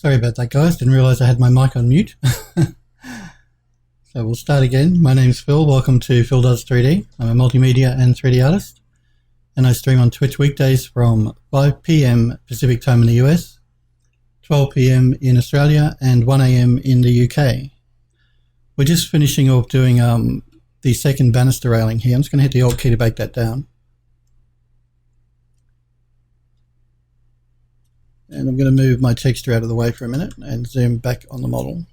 Sorry about that, guys. Didn't realise I had my mic on mute. So we'll start again. My name's Phil. Welcome to PhilDoes3D. I'm a multimedia and 3D artist, and I stream on Twitch weekdays from 5 p.m. Pacific time in the US, 12 p.m. in Australia, and 1 a.m. in the UK. We're just finishing off doing the second banister railing here. I'm just going to hit the Alt key to break that down. And I'm going to move my texture out of the way for a minute and zoom back on the model.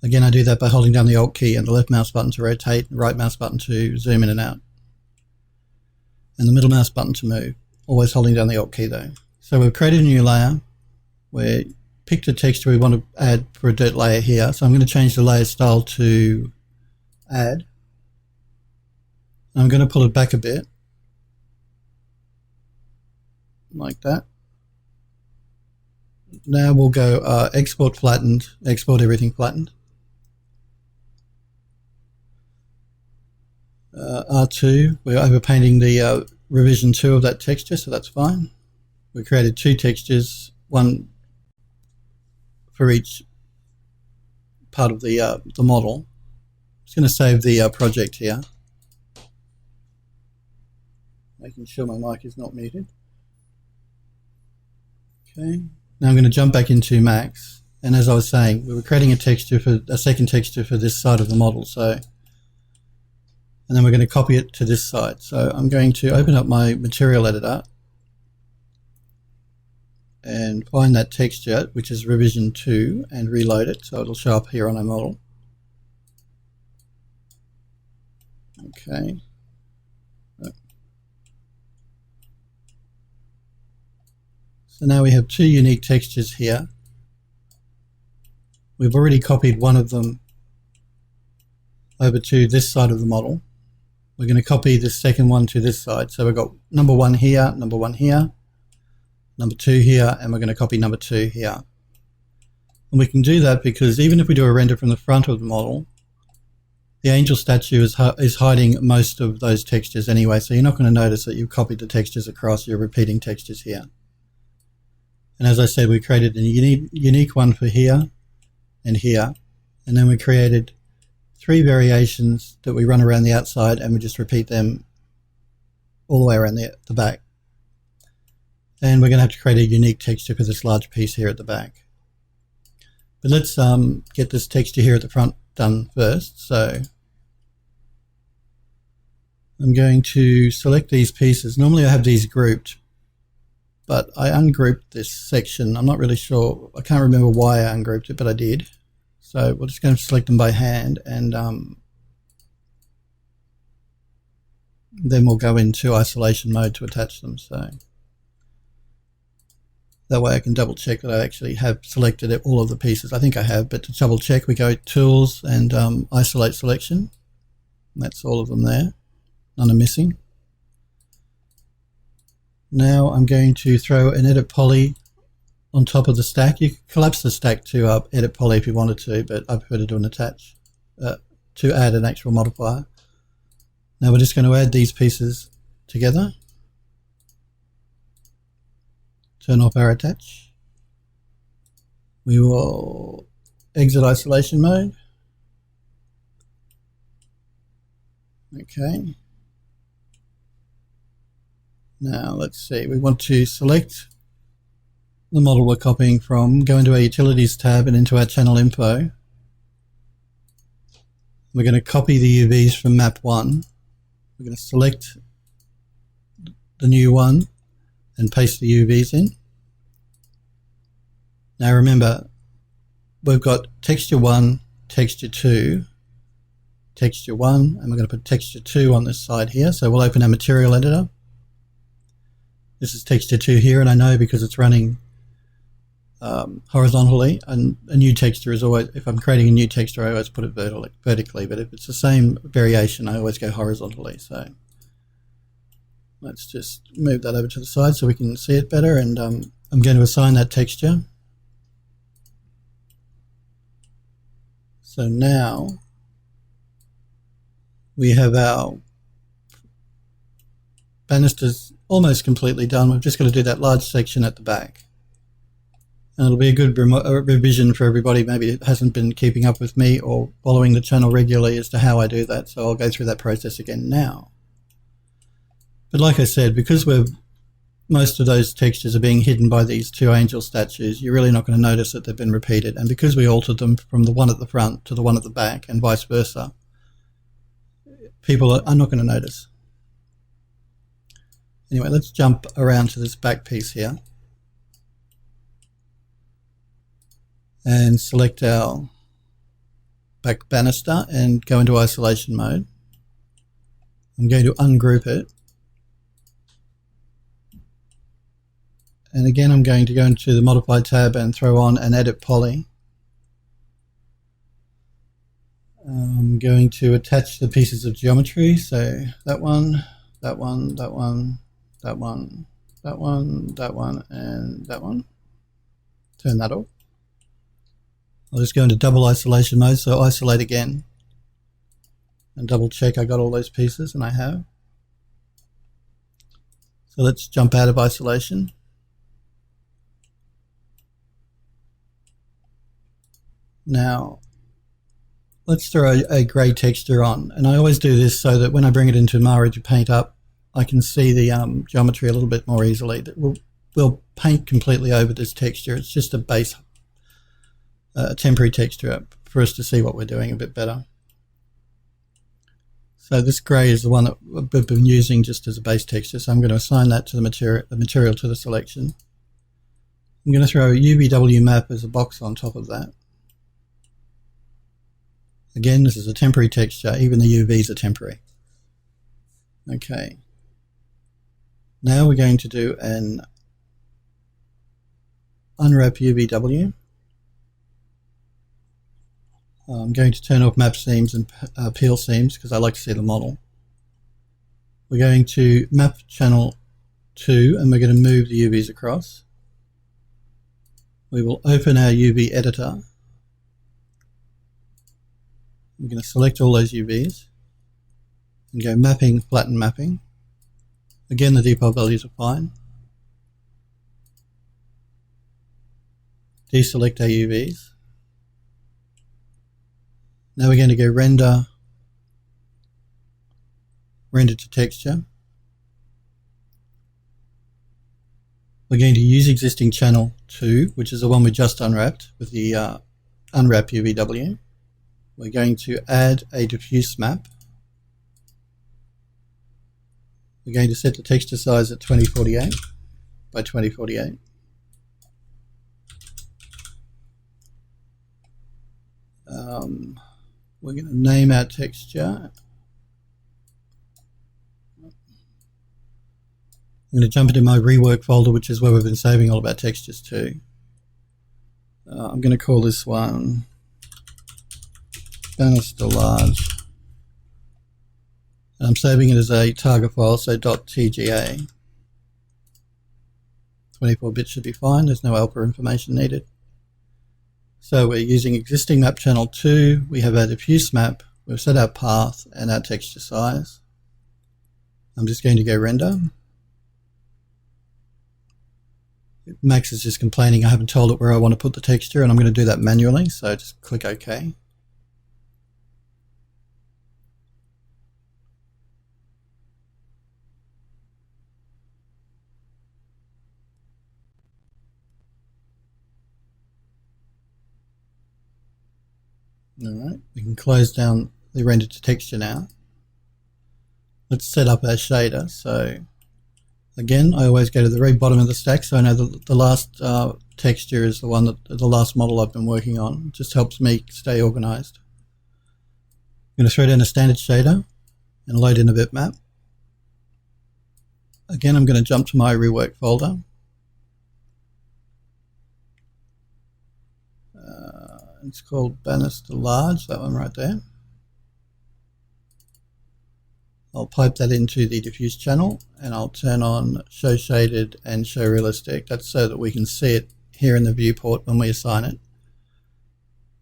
Again, I do that by holding down the Alt key and the left mouse button to rotate, the right mouse button to zoom in and out, and the middle mouse button to move, always holding down the Alt key though. So we've created a new layer. We picked a texture we want to add for a dirt layer here. So I'm going to change the layer style to add. I'm going to pull it back a bit, like that. Now we'll go export flattened, export everything flattened. R2, we're overpainting the revision 2 of that texture, so that's fine. We created 2 textures, one for each part of the model. I'm just going to save the project here, making sure my mic is not muted. Okay, now I'm going to jump back into Max, and as I was saying, we were creating a texture for a second texture for this side of the model, and then we're going to copy it to this side. So I'm going to open up my material editor and find that texture, which is revision 2, and reload it so it'll show up here on our model. Okay. So now we have 2 unique textures here. We've already copied one of them over to this side of the model. We're going to copy the second one to this side. So we've got number 1 here, number 1 here, number 2 here, and we're going to copy number 2 here. And we can do that because even if we do a render from the front of the model, the angel statue is hiding most of those textures anyway, so you're not going to notice that you've copied the textures across, you're repeating textures here. And as I said, we created a unique one for here and here, and then we created 3 variations that we run around the outside, and we just repeat them all the way around the back. And we're going to have to create a unique texture for this large piece here at the back. But let's get this texture here at the front done first. So I'm going to select these pieces. Normally I have these grouped, but I ungrouped this section. I'm not really sure. I can't remember why I ungrouped it, but I did. So we're just going to select them by hand, and then we'll go into isolation mode to attach them. So that way I can double check that I actually have selected all of the pieces. I think I have, but to double check, we go Tools and Isolate Selection. And that's all of them there. None are missing. Now I'm going to throw an Edit Poly on top of the stack. You could collapse the stack to Edit Poly if you wanted to, but I prefer to do an attach to add an actual modifier. Now we're just going to add these pieces together. Turn off our attach. We will exit isolation mode. Okay. Now let's see, we want to select the model we're copying from, go into our Utilities tab and into our Channel Info. We're going to copy the UVs from map 1. We're going to select the new one and paste the UVs in. Now remember, we've got texture 1, texture 2, texture 1, and we're going to put texture 2 on this side here. So we'll open our material editor. This is texture 2 here, and I know because it's running horizontally, and a new texture is always, if I'm creating a new texture, I always put it vertically, but if it's the same variation, I always go horizontally. So let's just move that over to the side so we can see it better, and I'm going to assign that texture. So now we have our banisters almost completely done. We've just got to do that large section at the back. And it'll be a good revision for everybody maybe that hasn't been keeping up with me or following the channel regularly as to how I do that. So I'll go through that process again now. But like I said, because most of those textures are being hidden by these two angel statues, you're really not going to notice that they've been repeated. And because we altered them from the one at the front to the one at the back and vice versa, people are not going to notice. Anyway, let's jump around to this back piece here and select our back banister and go into isolation mode. I'm going to ungroup it. And again, I'm going to go into the Modify tab and throw on an Edit Poly. I'm going to attach the pieces of geometry, so that one, that one, that one, that one, that one, that one, and that one. Turn that off. I'll just go into double isolation mode, so isolate again and double check I got all those pieces, and I have. So let's jump out of isolation. Now, let's throw a grey texture on, and I always do this so that when I bring it into Mara to paint up, I can see the geometry a little bit more easily. We'll paint completely over this texture. It's just a base, temporary texture for us to see what we're doing a bit better. So this grey is the one that we've been using just as a base texture, so I'm going to assign that to the material to the selection. I'm going to throw a UVW map as a box on top of that. Again, this is a temporary texture, even the UVs are temporary. Okay. Now we're going to do an unwrap UVW. I'm going to turn off map seams and peel seams because I like to see the model. We're going to map channel 2 and we're going to move the UVs across. We will open our UV editor. I'm going to select all those UVs and go mapping, flatten mapping. Again, the depot values are fine. Deselect our UVs. Now we're going to go render to texture. We're going to use existing channel 2, which is the one we just unwrapped with the unwrap UVW. We're going to add a diffuse map. We're going to set the texture size at 2048 by 2048. We're going to name our texture. I'm going to jump into my rework folder, which is where we've been saving all of our textures to. I'm going to call this one Banister Large. And I'm saving it as a target file, so .tga. 24 bits should be fine, there's no alpha information needed. So we're using existing map channel 2, we have our diffuse map, we've set our path and our texture size. I'm just going to go render. Max is just complaining I haven't told it where I want to put the texture, and I'm going to do that manually, so just click OK. Alright, we can close down the render to texture now. Let's set up our shader. So again, I always go to the very bottom of the stack, so I know the last texture is the one that the last model I've been working on. It just helps me stay organized. I'm going to throw down a standard shader and load in a bitmap. Again, I'm going to jump to my rework folder. It's called Banister Large, that one right there. I'll pipe that into the diffuse channel and I'll turn on show shaded and show realistic. That's so that we can see it here in the viewport when we assign it.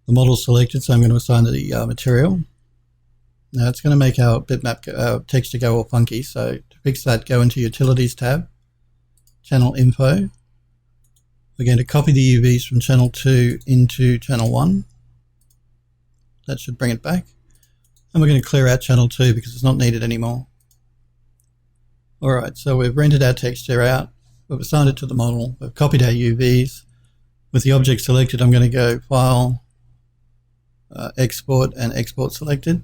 The model's selected, so I'm going to assign the material. Now it's going to make our bitmap texture go all funky, so to fix that, go into Utilities tab, Channel Info, We're going to copy the UVs from channel 2 into channel 1. That should bring it back. And we're going to clear out channel 2 because it's not needed anymore. Alright, so we've rendered our texture out. We've assigned it to the model. We've copied our UVs. With the object selected, I'm going to go File, Export, and Export selected.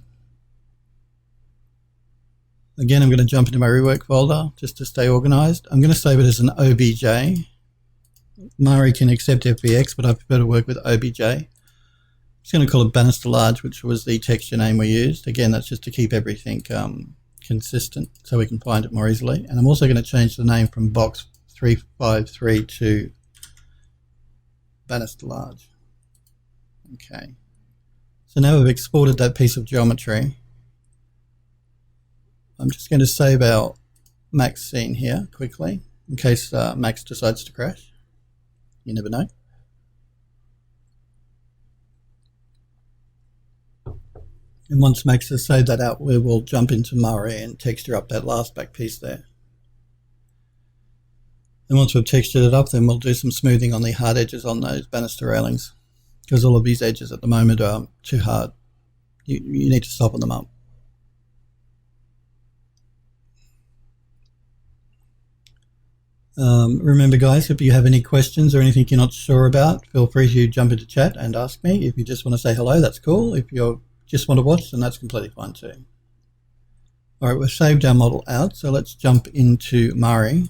Again, I'm going to jump into my rework folder just to stay organized. I'm going to save it as an OBJ. Mari can accept FBX, but I prefer to work with OBJ. I'm just going to call it Bannister Large, which was the texture name we used. Again, that's just to keep everything consistent so we can find it more easily. And I'm also going to change the name from box 353 to Bannister Large. Okay. So now we've exported that piece of geometry. I'm just going to save our Max scene here quickly in case Max decides to crash. You never know. And once Max has saved that out, we will jump into Mari and texture up that last back piece there. And once we've textured it up, then we'll do some smoothing on the hard edges on those banister railings, because all of these edges at the moment are too hard. You need to soften them up. Remember guys, if you have any questions or anything you're not sure about, feel free to jump into chat and ask me. If you just want to say hello, that's cool. If you just want to watch, then that's completely fine too. Alright, we've saved our model out, so let's jump into Mari.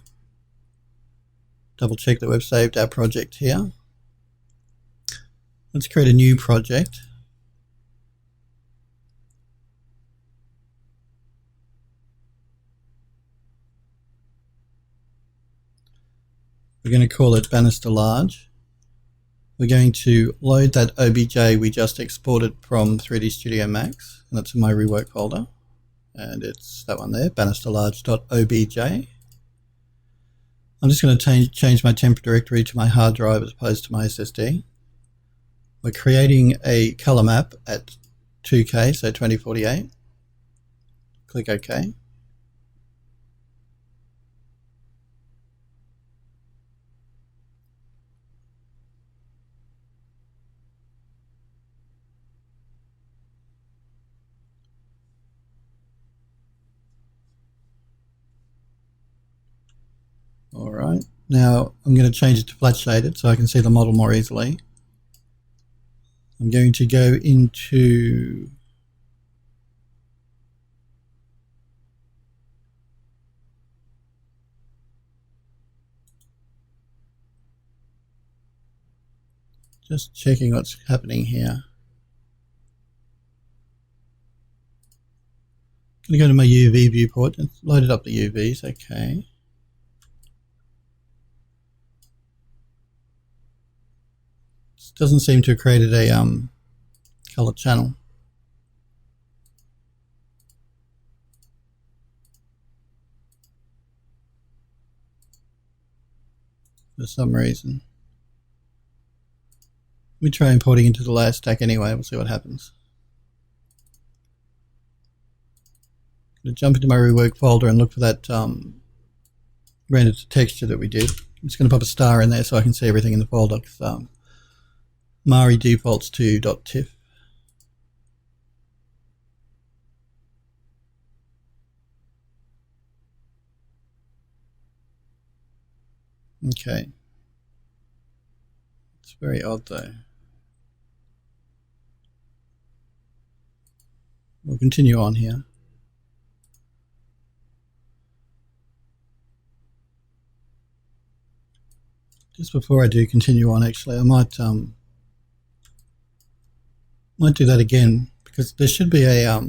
Double check that we've saved our project here. Let's create a new project. We're going to call it Bannister Large. We're going to load that OBJ we just exported from 3D Studio Max, and that's in my rework folder. And it's that one there, bannisterlarge.obj. I'm just going to change my temp directory to my hard drive as opposed to my SSD. We're creating a color map at 2K, so 2048. Click OK. Alright, now I'm going to change it to flat shaded so I can see the model more easily. I'm going to go into just checking what's happening here. I'm going to go to my UV viewport and loaded up the UVs, okay. Doesn't seem to have created a color channel. For some reason. We try importing into the layer stack anyway, we'll see what happens. I'm going to jump into my rework folder and look for that rendered texture that we did. I'm just going to pop a star in there so I can see everything in the folder. Mari defaults to .tiff. Okay. It's very odd though. We'll continue on here. Just before I do continue on, actually, I might do that again because there should be a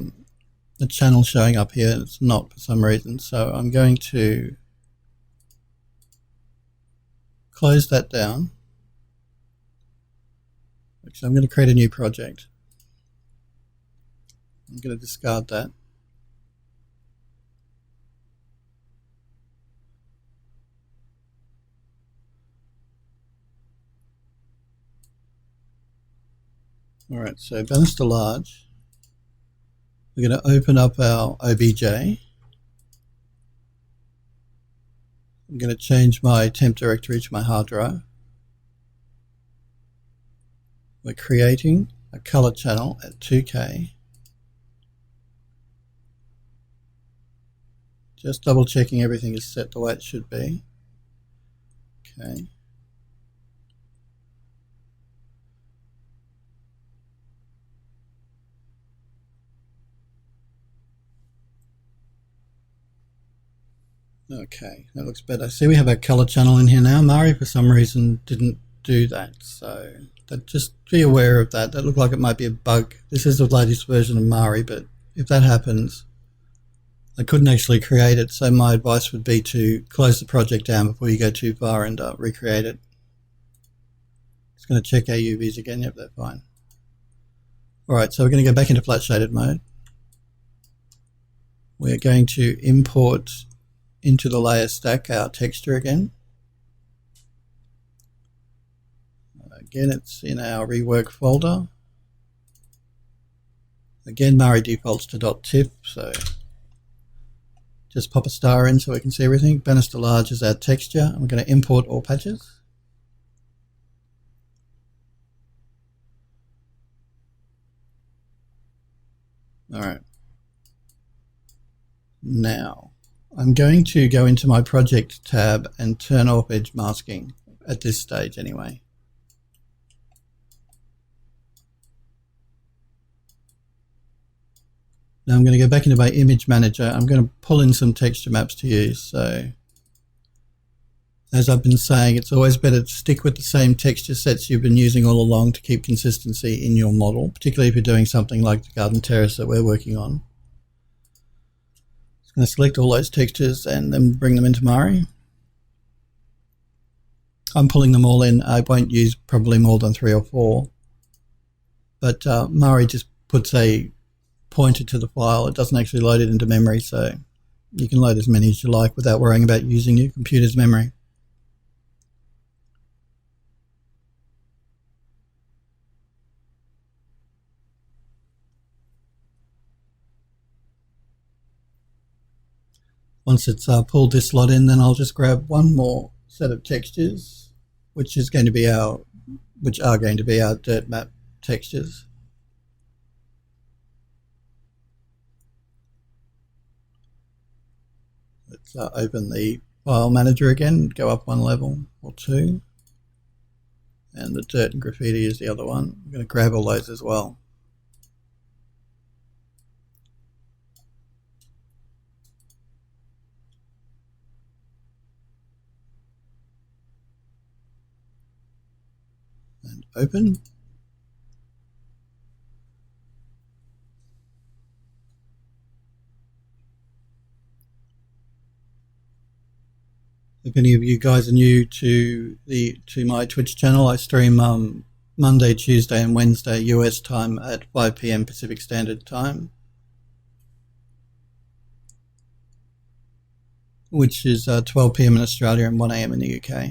channel showing up here. It's not for some reason, so I'm going to close that down. Actually, I'm going to create a new project. I'm going to discard that. Alright, so Bannister Large. We're going to open up our OBJ. I'm going to change my temp directory to my hard drive. we're creating a color channel at 2K. Just double checking everything is set the way it should be. Okay. Okay, that looks better. See, we have our color channel in here now. Mari, for some reason, didn't do that. So just be aware of that. That looked like it might be a bug. This is the latest version of Mari, but if that happens, I couldn't actually create it. So my advice would be to close the project down before you go too far and recreate it. Just going to check our UVs again. Yep, they're fine. All right, so we're going to go back into flat shaded mode. We're going to import into the layer stack our texture again. Again, it's in our rework folder. Again, Mari defaults to .tiff, so just pop a star in so we can see everything. Banister large is our texture, and we're going to import all patches. All right. Now, I'm going to go into my project tab and turn off edge masking at this stage anyway. Now I'm going to go back into my image manager. I'm going to pull in some texture maps to use. So as I've been saying, it's always better to stick with the same texture sets you've been using all along to keep consistency in your model, particularly if you're doing something like the garden terrace that we're working on. I'm going to select all those textures and then bring them into Mari. I'm pulling them all in. I won't use probably more than 3 or 4. But Mari just puts a pointer to the file. It doesn't actually load it into memory, so you can load as many as you like without worrying about using your computer's memory. Once it's pulled this lot in, then I'll just grab one more set of textures, which are going to be our dirt map textures. Let's open the file manager again, go up 1 level or 2, and the dirt and graffiti is the other one. I'm going to grab all those as well. And open. If any of you guys are new to my Twitch channel, I stream Monday, Tuesday and Wednesday US time at 5 PM Pacific Standard Time, which is 12 PM in Australia and 1 AM in the UK.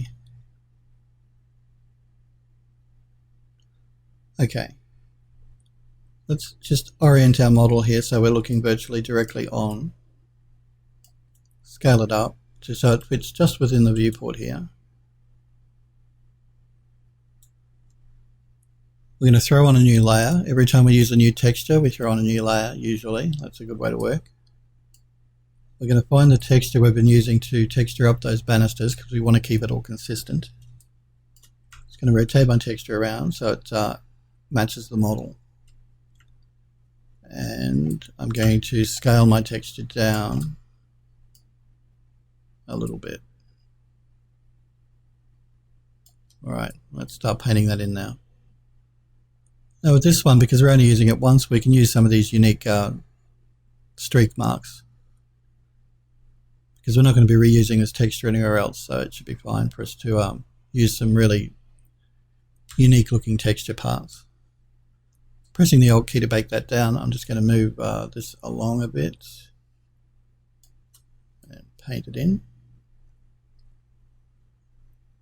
Okay, let's just orient our model here so we're looking virtually directly on. Scale it up so it fits just within the viewport here. We're going to throw on a new layer. Every time we use a new texture, we throw on a new layer usually. That's a good way to work. We're going to find the texture we've been using to texture up those banisters because we want to keep it all consistent. Just going to rotate my texture around so it matches the model. And I'm going to scale my texture down a little bit. All right, let's start painting that in now. Now with this one, because we're only using it once, we can use some of these unique streak marks. Because we're not going to be reusing this texture anywhere else, so it should be fine for us to use some really unique looking texture parts. Pressing the Alt key to bake that down, I'm just going to move this along a bit and paint it in.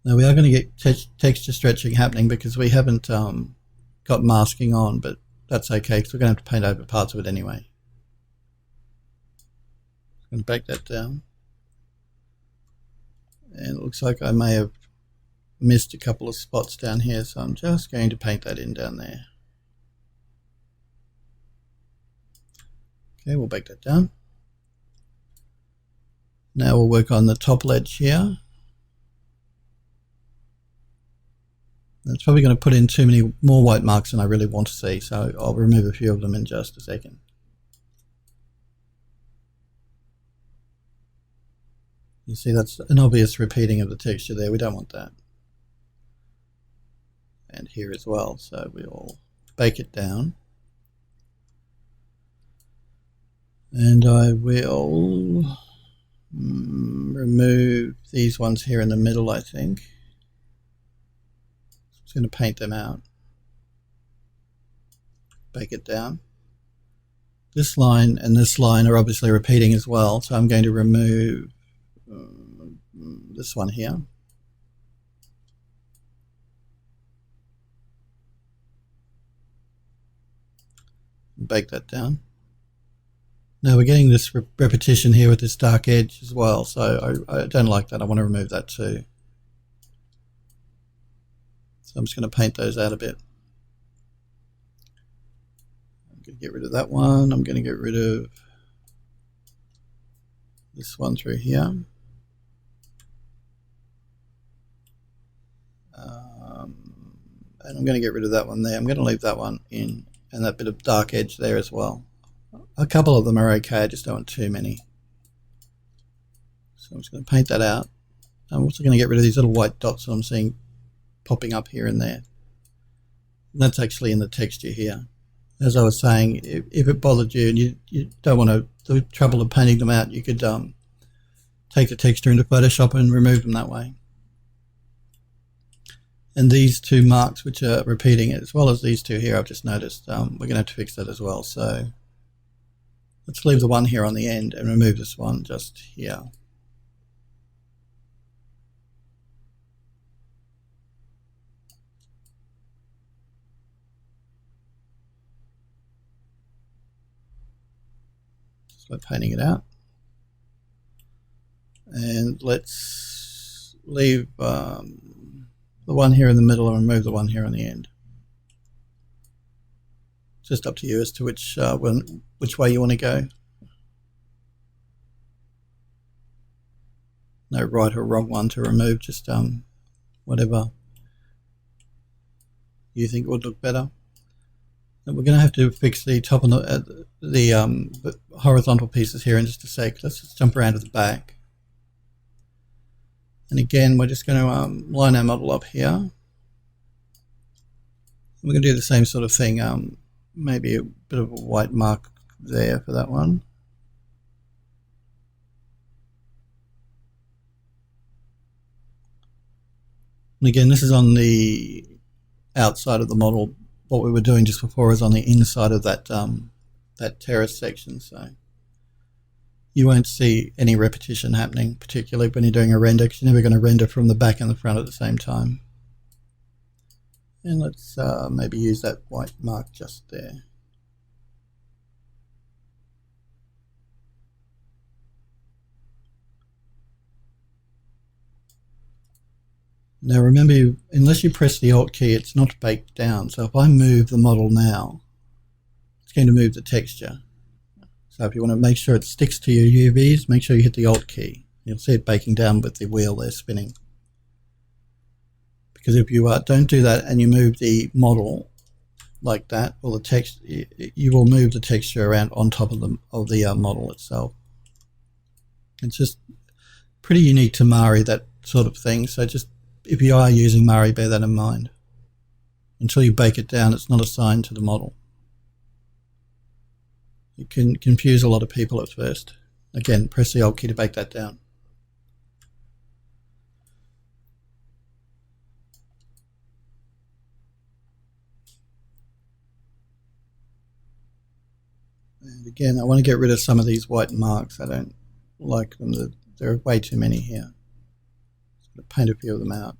Now we are going to get texture stretching happening because we haven't got masking on, but that's okay because we're going to have to paint over parts of it anyway. I'm going to bake that down. And it looks like I may have missed a couple of spots down here, so I'm just going to paint that in down there. Okay, we'll bake that down. Now we'll work on the top ledge here. It's probably going to put in too many more white marks than I really want to see, so I'll remove a few of them in just a second. You see that's an obvious repeating of the texture there, we don't want that. And here as well, so we'll bake it down. And I will remove these ones here in the middle, I think. Just going to paint them out. Bake it down. This line and this line are obviously repeating as well, so I'm going to remove this one here. Bake that down. Now we're getting this repetition here with this dark edge as well, so I don't like that. I want to remove that too. So I'm just going to paint those out a bit. I'm going to get rid of that one. I'm going to get rid of this one through here. And I'm going to get rid of that one there. I'm going to leave that one in, and that bit of dark edge there as well. A couple of them are okay, I just don't want too many. So I'm just going to paint that out. I'm also going to get rid of these little white dots that I'm seeing popping up here and there. And that's actually in the texture here. As I was saying, if it bothered you and you don't want the trouble of painting them out, you could take the texture into Photoshop and remove them that way. And these two marks which are repeating, as well as these two here, I've just noticed, we're going to have to fix that as well. So let's leave the one here on the end and remove this one just here. Just by painting it out. And let's leave the one here in the middle and remove the one here on the end. Just up to you as to which way you want to go. No right or wrong one to remove, just whatever you think would look better. And we're going to have to fix the top and the horizontal pieces here in just a sec. Let's just jump around to the back. And again, we're just going to line our model up here. We're going to do the same sort of thing, maybe a bit of a white mark there for that one. And again, this is on the outside of the model. What we were doing just before is on the inside of that that terrace section, so you won't see any repetition happening, particularly when you're doing a render, because you're never going to render from the back and the front at the same time. And let's maybe use that white mark just there. Now remember, unless you press the Alt key, it's not baked down. So if I move the model now, it's going to move the texture. So if you want to make sure it sticks to your UVs, make sure you hit the Alt key. You'll see it baking down with the wheel there spinning. Because if you don't do that and you move the model like that, or the text, you will move the texture around on top of the model itself. It's just pretty unique to Mari, that sort of thing. So just, if you are using Mari, bear that in mind. Until you bake it down, it's not assigned to the model. It can confuse a lot of people at first. Again, press the Alt key to bake that down. And again, I want to get rid of some of these white marks. I don't like them. There are way too many here. Just going to paint a few of them out.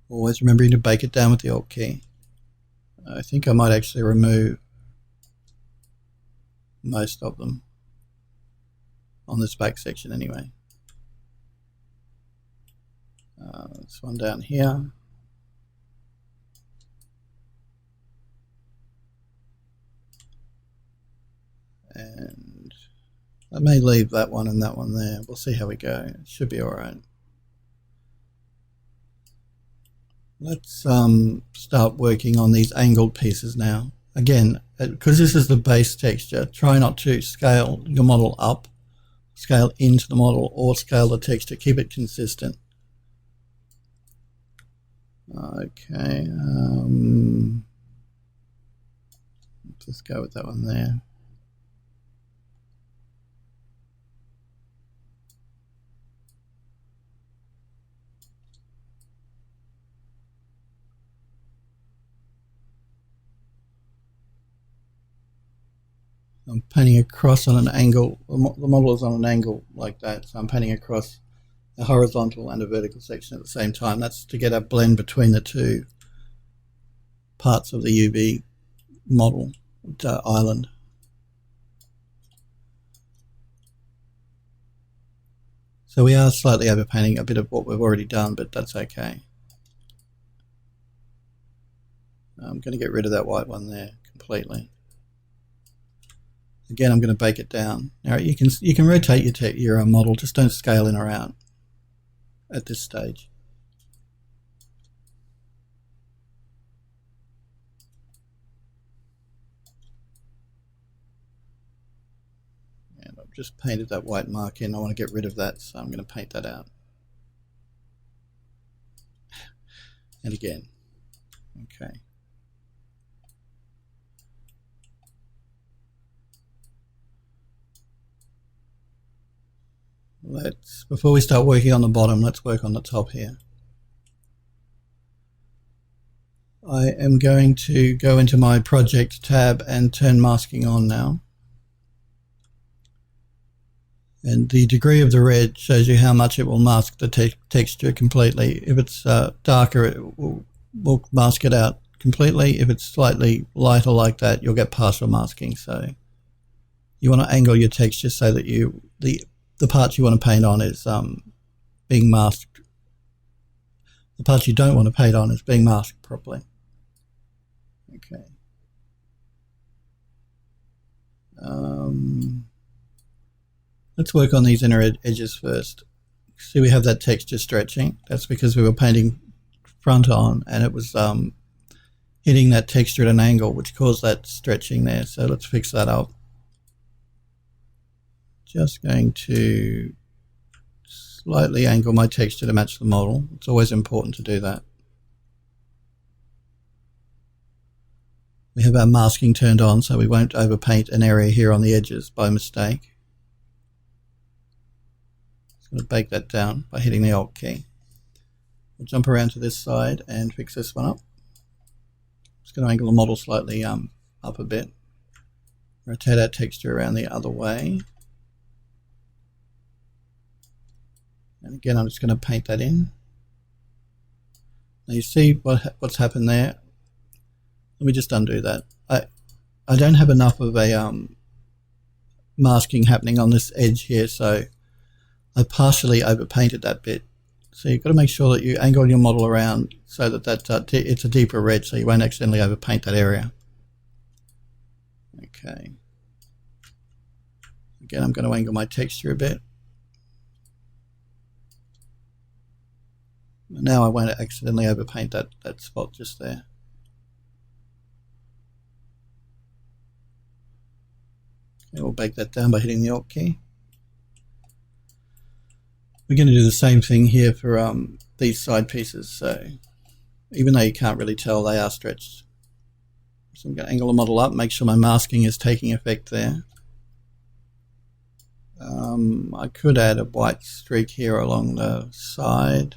Always remembering to bake it down with the Alt key. I think I might actually remove most of them on this back section anyway. This one down here. And I may leave that one and that one there. We'll see how we go. It should be all right. Let's start working on these angled pieces now. Again, because this is the base texture, try not to scale your model up, scale into the model, or scale the texture. Keep it consistent. Okay, let's go with that one there. I'm painting across on an angle. The model is on an angle like that, so I'm painting across a horizontal and a vertical section at the same time. That's to get a blend between the two parts of the UV model island. So we are slightly overpainting a bit of what we've already done, but that's okay. I'm going to get rid of that white one there completely. Again, I'm going to bake it down. Now you can rotate your model, just don't scale in or out at this stage. And I've just painted that white mark in. I want to get rid of that, so I'm going to paint that out. And again, okay. Before we start working on the bottom, let's work on the top here. I am going to go into my project tab and turn masking on now. And the degree of the red shows you how much it will mask the texture completely. If it's darker, it will mask it out completely. If it's slightly lighter like that, you'll get partial masking. So you want to angle your texture so that the parts you want to paint on is being masked. The parts you don't want to paint on is being masked properly. Okay. Let's work on these inner edges first. See, we have that texture stretching. That's because we were painting front on and it was hitting that texture at an angle, which caused that stretching there. So let's fix that up. Just going to slightly angle my texture to match the model. It's always important to do that. We have our masking turned on, so we won't overpaint an area here on the edges by mistake. Just going to bake that down by hitting the Alt key. We'll jump around to this side and fix this one up. Just going to angle the model slightly up a bit. Rotate our texture around the other way. And again, I'm just going to paint that in. Now you see what's happened there. Let me just undo that. I don't have enough of a masking happening on this edge here, so I partially overpainted that bit. So you've got to make sure that you angle your model around so that it's a deeper red, so you won't accidentally overpaint that area. Okay. Again, I'm going to angle my texture a bit. Now I won't accidentally overpaint that spot just there. Okay, we'll bake that down by hitting the Alt key. We're going to do the same thing here for these side pieces. So even though you can't really tell, they are stretched. So I'm going to angle the model up, make sure my masking is taking effect there. I could add a white streak here along the side.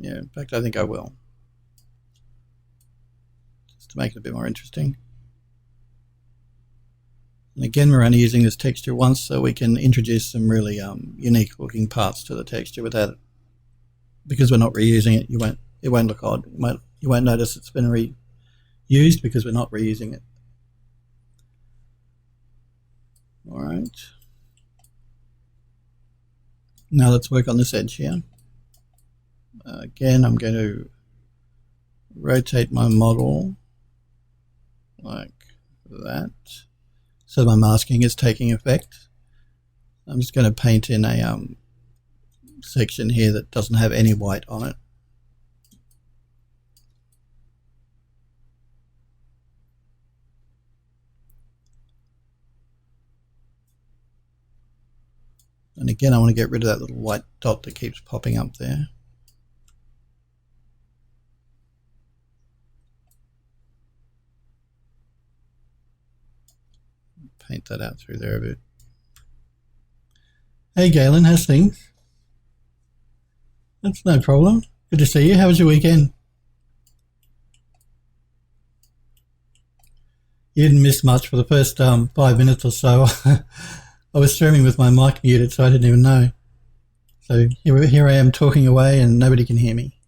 Yeah, in fact, I think I will. Just to make it a bit more interesting. And again, we're only using this texture once, so we can introduce some really unique looking parts to the texture without it. Because we're not reusing it, it won't look odd. You won't notice it's been reused because we're not reusing it. All right. Now let's work on this edge here. Again, I'm going to rotate my model like that, so my masking is taking effect. I'm just going to paint in a section here that doesn't have any white on it. And again, I want to get rid of that little white dot that keeps popping up there. Paint that out through there a bit. Hey Galen, how's things? That's no problem. Good to see you. How was your weekend? You didn't miss much for the first 5 minutes or so. I was streaming with my mic muted, so I didn't even know. So here I am talking away and nobody can hear me.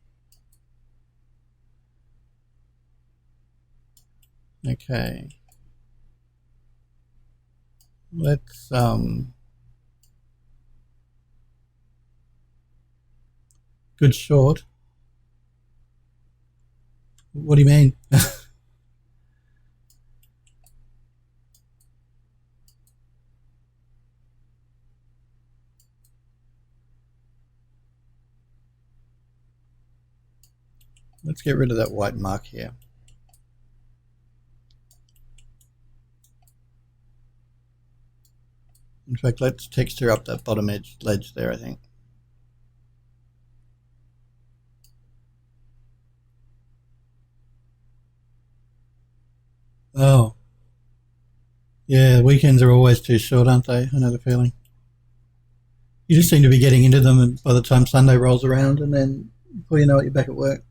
Okay. Let's good short. What do you mean? Let's get rid of that white mark here. In fact, let's texture up that bottom edge ledge there, I think. Oh. Yeah, weekends are always too short, aren't they? I know the feeling. You just seem to be getting into them by the time Sunday rolls around, and then before you know it, you're back at work.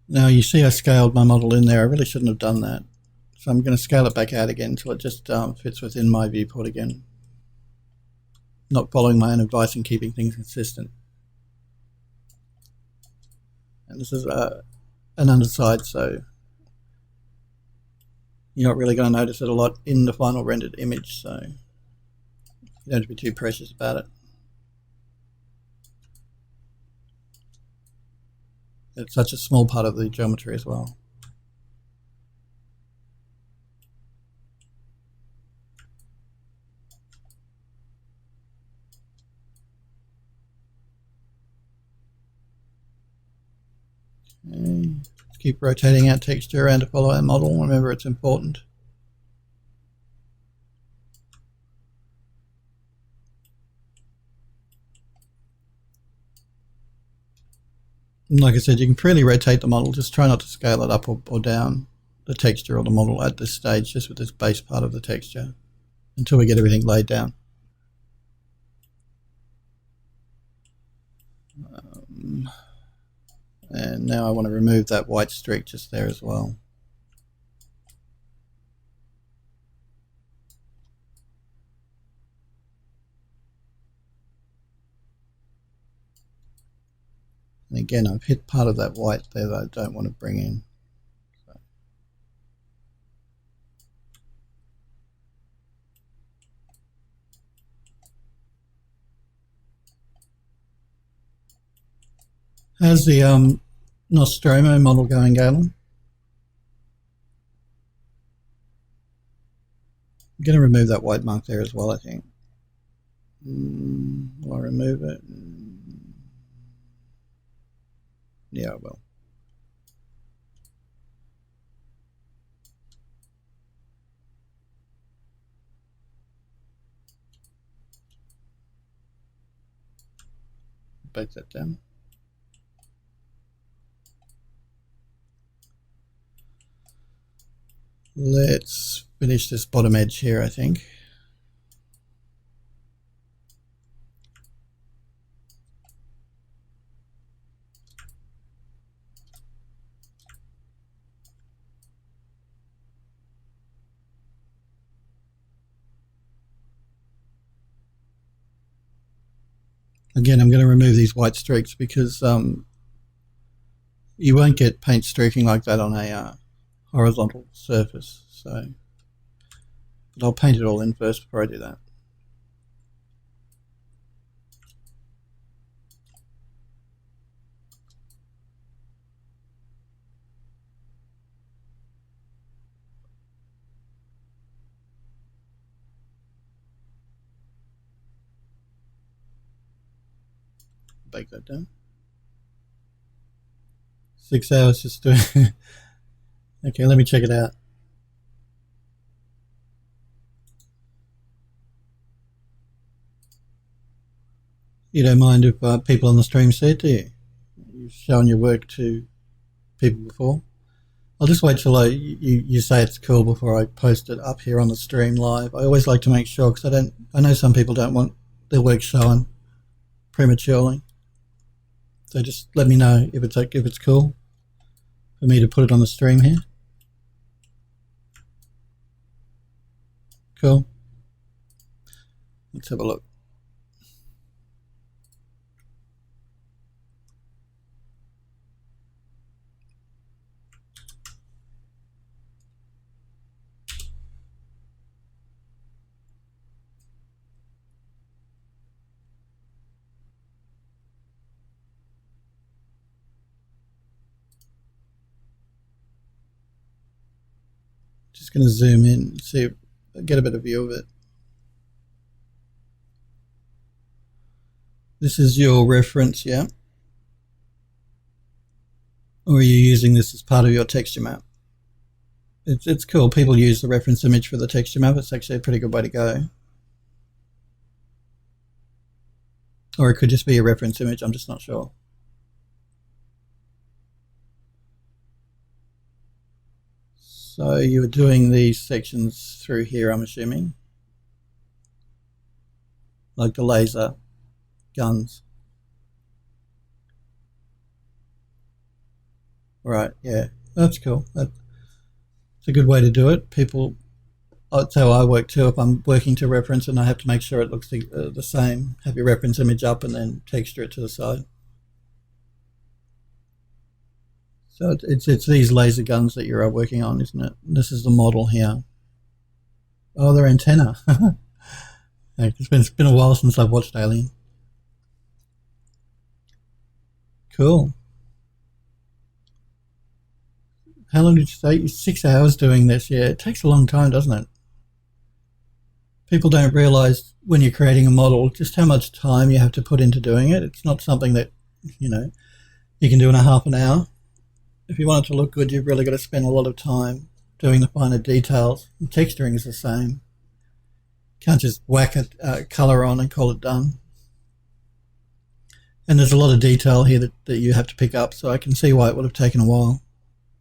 Now you see I scaled my model in there. I really shouldn't have done that. So I'm going to scale it back out again until it just fits within my viewport again. Not following my own advice and keeping things consistent. And this is an underside, so you're not really going to notice it a lot in the final rendered image, so you don't have to be too precious about it. It's such a small part of the geometry as well. Okay. Let's keep rotating our texture around to follow our model. Remember, it's important. And like I said, you can freely rotate the model. Just try not to scale it up or down, the texture or the model at this stage, just with this base part of the texture, until we get everything laid down. And now I want to remove that white streak just there as well. And again, I've hit part of that white there that I don't want to bring in. So. How's the Nostromo model going, Galen? I'm going to remove that white mark there as well, I think. Will I remove it? Yeah, I will. Bake that down. Let's finish this bottom edge here, I think. Again, I'm going to remove these white streaks because you won't get paint streaking like that on a horizontal surface. So But I'll paint it all in first before I do that. Bake that down. 6 hours just doing. Okay, let me check it out. You don't mind if people on the stream see it, do you? You've shown your work to people before. I'll just wait till you say it's cool before I post it up here on the stream live. I always like to make sure, because I know some people don't want their work shown prematurely. So just let me know if it's cool for me to put it on the stream here. Cool. Let's have a look. Just going to zoom in and see, get a better view of it. This is your reference, yeah? Or are you using this as part of your texture map? It's cool. People use the reference image for the texture map. It's actually a pretty good way to go. Or it could just be a reference image. I'm just not sure. So you were doing these sections through here, I'm assuming. Like the laser guns. Right, yeah, that's cool. That's a good way to do it. That's how I work too. If I'm working to reference and I have to make sure it looks the same, have your reference image up and then texture it to the side. So it's these laser guns that you're working on, isn't it? This is the model here. Oh, they're antenna. It's been a while since I've watched Alien. Cool. How long did you say? 6 hours doing this? Yeah, it takes a long time, doesn't it? People don't realize when you're creating a model just how much time you have to put into doing it. It's not something that, you can do in a half an hour. If you want it to look good, you've really got to spend a lot of time doing the finer details. And texturing is the same. You can't just whack a color on and call it done. And there's a lot of detail here that you have to pick up, so I can see why it would have taken a while.